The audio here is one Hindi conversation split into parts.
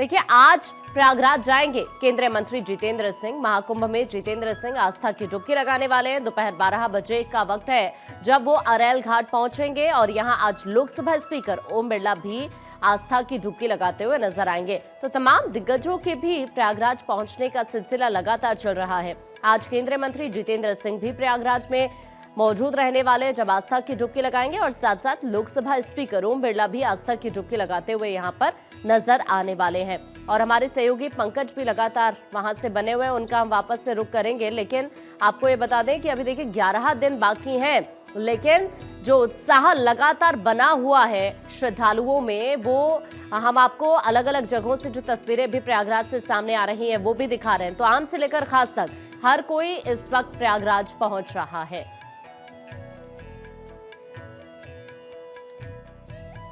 देखिए, आज प्रयागराज जाएंगे केंद्रीय मंत्री जितेंद्र सिंह। महाकुंभ में जितेंद्र सिंह आस्था की डुबकी लगाने वाले हैं। दोपहर 12 बजे का वक्त है जब वो अरैल घाट पहुंचेंगे और यहां आज लोकसभा स्पीकर ओम बिरला भी आस्था की डुबकी लगाते हुए नजर आएंगे। तो तमाम दिग्गजों के भी प्रयागराज पहुंचने का सिलसिला लगातार चल रहा है। आज केंद्रीय मंत्री जितेंद्र सिंह भी प्रयागराज में मौजूद रहने वाले, जब आस्था की डुबकी लगाएंगे और साथ साथ लोकसभा स्पीकर ओम बिरला भी आस्था की डुबकी लगाते हुए यहां पर नजर आने वाले हैं। और हमारे सहयोगी पंकज भी लगातार वहां से बने हुए हैं, उनका हम वापस से रुख करेंगे। लेकिन आपको ये बता दें कि अभी देखिए 11 दिन बाकी हैं, लेकिन जो उत्साह लगातार बना हुआ है श्रद्धालुओं में, वो हम आपको अलग अलग जगहों से जो तस्वीरें भी प्रयागराज से सामने आ रही हैं वो भी दिखा रहे हैं। तो आम से लेकर खास तक हर कोई इस वक्त प्रयागराज पहुंच रहा है।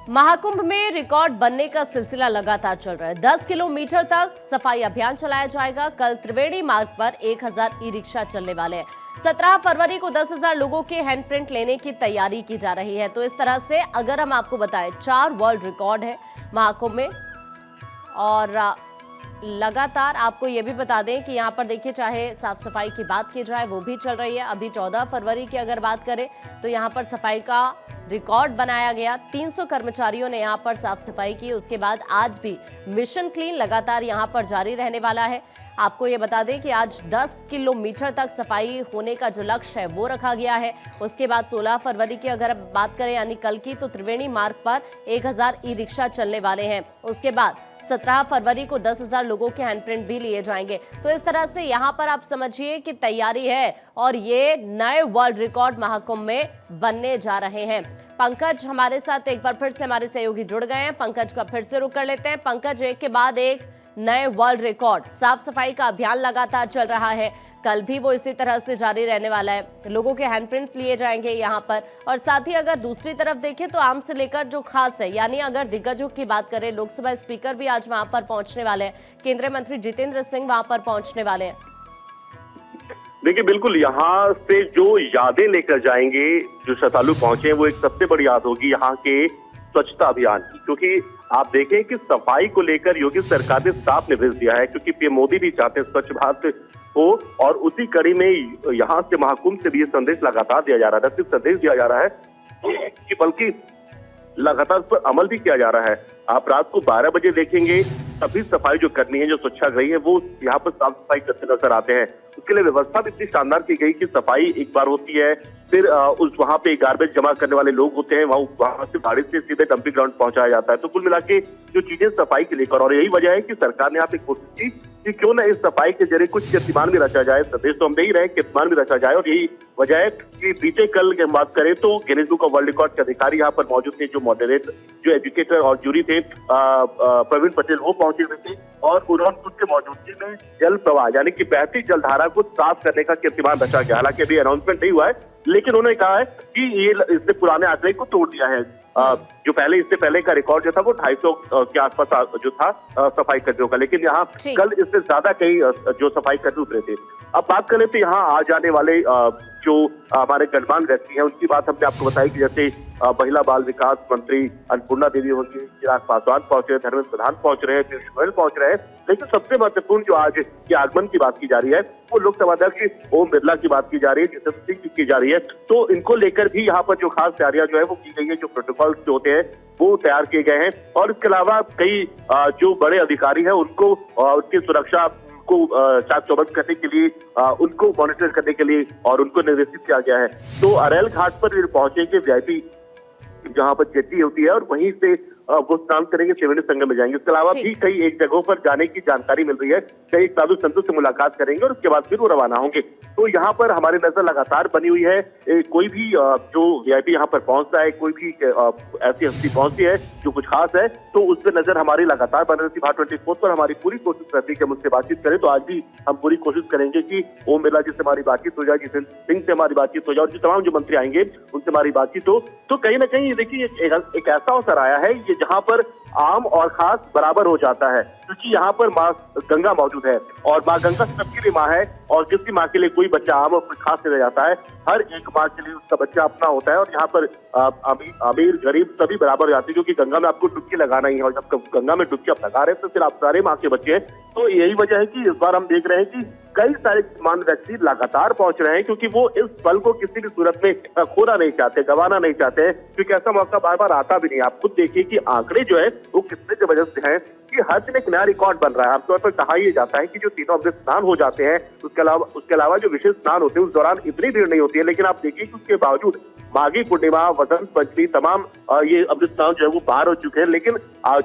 महाकुंभ में रिकॉर्ड बनने का सिलसिला लगातार चल रहा है। 10 किलोमीटर तक सफाई अभियान चलाया जाएगा। कल त्रिवेणी मार्ग पर 1000 ई रिक्शा चलने वाले हैं। 17 फरवरी को 10,000 लोगों के हैंडप्रिंट लेने की तैयारी की जा रही है। तो इस तरह से अगर हम आपको बताएं, 4 वर्ल्ड रिकॉर्ड है महाकुंभ में। और लगातार आपको ये भी बता दें कि यहाँ पर देखिए, चाहे साफ सफाई की बात की जाए वो भी चल रही है। अभी 14 फरवरी की अगर बात करें तो यहाँ पर सफाई का रिकॉर्ड बनाया गया। 300 कर्मचारियों ने यहाँ पर साफ सफाई की। उसके बाद आज भी मिशन क्लीन लगातार यहाँ पर जारी रहने वाला है। आपको ये बता दें कि आज 10 किलोमीटर तक सफाई होने का जो लक्ष्य है वो रखा गया है। उसके बाद 16 फरवरी की अगर बात करें यानी कल की, तो त्रिवेणी मार्ग पर 1000 ई रिक्शा चलने वाले हैं। उसके बाद 17 फरवरी को 10,000 लोगों के हैंडप्रिंट भी लिए जाएंगे। तो इस तरह से यहाँ पर आप समझिए कि तैयारी है और ये नए वर्ल्ड रिकॉर्ड महाकुंभ में बनने जा रहे हैं। पंकज हमारे साथ एक बार फिर से हमारे सहयोगी जुड़ गए हैं। पंकज का फिर से रुख कर लेते हैं। पंकज, एक के बाद एक नए वर्ल्ड रिकॉर्ड, साफ सफाई का अभियान लगातार चल रहा है, कल भी वो इसी तरह से जारी रहने वाला है। लोगों के हैंडप्रिंट्स लिए जाएंगे यहाँ पर। और साथ ही अगर दूसरी तरफ देखें तो आम से लेकर जो खास है, यानी अगर दिग्गजों की बात करें, लोकसभा स्पीकर भी आज वहां पर पहुंचने वाले हैं, केंद्रीय मंत्री जितेंद्र सिंह वहां पर पहुंचने वाले हैं। देखिए, बिल्कुल यहाँ से जो यादें लेकर जाएंगे जो श्रद्धालु पहुंचे, वो एक सबसे बड़ी याद होगी यहाँ के स्वच्छता अभियान की। क्योंकि आप देखें कि सफाई को लेकर योगी सरकार ने साफ निर्देश दिया है, क्योंकि पीएम मोदी भी चाहते हैं स्वच्छ भारत हो। और उसी कड़ी में यहाँ से महाकुंभ से भी ये संदेश लगातार दिया जा रहा है। न सिर्फ संदेश दिया जा रहा है कि बल्कि लगातार उस पर अमल भी किया जा रहा है। आप रात को 12 बजे देखेंगे, सभी सफाई जो करनी है, जो स्वच्छाग्रही है, वो यहाँ पर साफ सफाई करते नजर आते हैं। उसके लिए व्यवस्था भी इतनी शानदार की गई कि सफाई एक बार होती है, फिर उस वहां पे गार्बेज जमा करने वाले लोग होते हैं, वहां से गाड़ी से सीधे डंपिंग ग्राउंड पहुंचाया जाता है। तो कुल मिला के जो चीजें सफाई के लेकर, और यही वजह है कि सरकार ने यहाँ पे कोशिश की कि क्यों ना इस सफाई के जरिए कुछ कीर्तिमान भी रचा जाए। संदेश तो हम दे ही रहे, कीर्तिमान भी रचा जाए। और यही वजह है कि बीते कल की बात करें तो Guinness book of world record के अधिकारी यहाँ पर मौजूद थे, जो मॉडरेट, जो एजुकेटर और जूरी थे, प्रवीण पटेल, वो पहुंचे हुए थे। और उन्होंने उनके मौजूदगी में जल प्रवाह यानी कि बहती जलधारा को साफ करने का कीर्तिमान रचा गया। हालांकि अभी अनाउंसमेंट नहीं हुआ है, लेकिन उन्होंने कहा है कि ये इसने पुराने आंकड़े को तोड़ दिया है। जो पहले, इससे पहले का रिकॉर्ड जो था वो 250 के आसपास जो था सफाई कर्मियों का, लेकिन यहाँ कल इससे ज्यादा कई जो सफाई कर्मी उतरे थे। अब बात करें तो यहाँ आ जाने वाले जो हमारे गणमान्य व्यक्ति हैं, उनकी बात हमने आपको बताई कि जैसे महिला बाल विकास मंत्री अन्नपूर्णा देवी होंगी, चिराग पासवान पहुंच रहे हैं, धर्मेंद्र प्रधान पहुंच रहे हैं, पीयूष गोयल पहुंच रहे हैं। लेकिन सबसे महत्वपूर्ण जो आज के आगमन की बात की जा रही है, वो लोकसभा अध्यक्ष ओम बिरला की बात की जा रही है, जितेंद्र सिंह की जा रही है। तो इनको लेकर भी यहाँ पर जो खास तैयारियां जो है वो की गई है, जो प्रोटोकॉल जो होते हैं वो तैयार किए गए हैं। और इसके अलावा कई जो बड़े अधिकारी हैं, उनको उनकी सुरक्षा को चाक चौबंद करने के लिए, उनको मॉनिटर करने के लिए और उनको निर्देशित किया गया है। तो अरैल घाट पर पहुंचेंगे वीआईपी, जहां पर जेटी होती है, और वहीं से वो स्नान करेंगे, त्रिवेणी संगम में जाएंगे। इसके अलावा भी कई एक जगहों पर जाने की जानकारी मिल रही है, कई साधु संतों से मुलाकात करेंगे और उसके बाद फिर वो रवाना होंगे। तो यहाँ पर हमारी नजर लगातार बनी हुई है। कोई भी जो वीआईपी यहाँ पर पहुंचता है, कोई भी ऐसी हस्ती पहुंचती है जो कुछ खास है, तो उस पर नजर हमारी लगातार बनी रहती है। भारत 24 पर हमारी पूरी कोशिश रहती है कि हम उससे बातचीत करें। तो आज भी हम पूरी कोशिश करेंगे कि ओम बिरला जी से हमारी बातचीत हो जाए, जितेंद्र सिंह से हमारी बातचीत हो जाए, और जो तमाम जो मंत्री आएंगे उनसे हमारी बातचीत हो। तो कहीं ना कहीं देखिए एक ऐसा अवसर आया है ये, जहां पर आम और खास बराबर हो जाता है, क्योंकि यहाँ पर माँ गंगा मौजूद है और माँ गंगा सबके लिए माँ है और किसी माँ के लिए कोई बच्चा आम और कोई खास नहीं रह जाता है। हर एक माँ के लिए उसका बच्चा अपना होता है और यहाँ पर अमीर गरीब सभी बराबर हो जाते हैं, क्योंकि गंगा में आपको डुबकी लगाना ही है और जब गंगा में डुबकी आप लगा रहे हैं तो फिर आप सारे माँ के बच्चे हैं। तो यही वजह है कि इस बार हम देख रहे हैं कि कई सारे मान व्यक्ति लगातार पहुंच रहे हैं, क्योंकि वो इस पल को किसी भी सूरत में खोना नहीं चाहते, गंवाना नहीं चाहते हैं, क्योंकि ऐसा मौका बार बार आता भी नहीं। आप खुद देखिए कि आंकड़े जो है वो कितने जबरदस्त हैं कि हर दिन एक नया रिकॉर्ड बन रहा है। आमतौर पर कहा यह जाता है कि जो तीनों अमृत स्नान हो जाते हैं उसके अलावा जो विशेष स्नान होते हैं उस दौरान इतनी भीड़ नहीं होती है, लेकिन आप देखिए कि उसके बावजूद माघी पूर्णिमा, वसंत पंचमी, तमाम ये अमृत स्नान जो है वो बाहर हो चुके हैं, लेकिन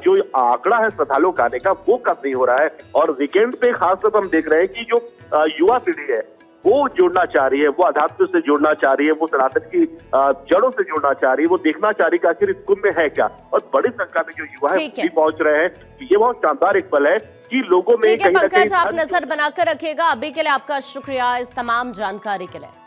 जो आंकड़ा है श्रद्धालुओं का आने का वो कम नहीं हो रहा है। और वीकेंड पे खासतौर पर हम देख रहे हैं कि जो युवा पीढ़ी है वो जुड़ना चाह रही है, वो अध्यात्म से जुड़ना चाह रही है, वो सनातन की जड़ों से जुड़ना चाह रही है, वो देखना चाह रही है कि आखिर इस कुंभ में है क्या। और बड़ी संख्या में जो युवा है भी पहुंच रहे हैं। ये बहुत शानदार एक पल है कि लोगों में ठीक है कहीं ना कहीं पंकज, आप नजर बनाकर रखिएगा। अभी के लिए आपका शुक्रिया इस तमाम जानकारी के लिए।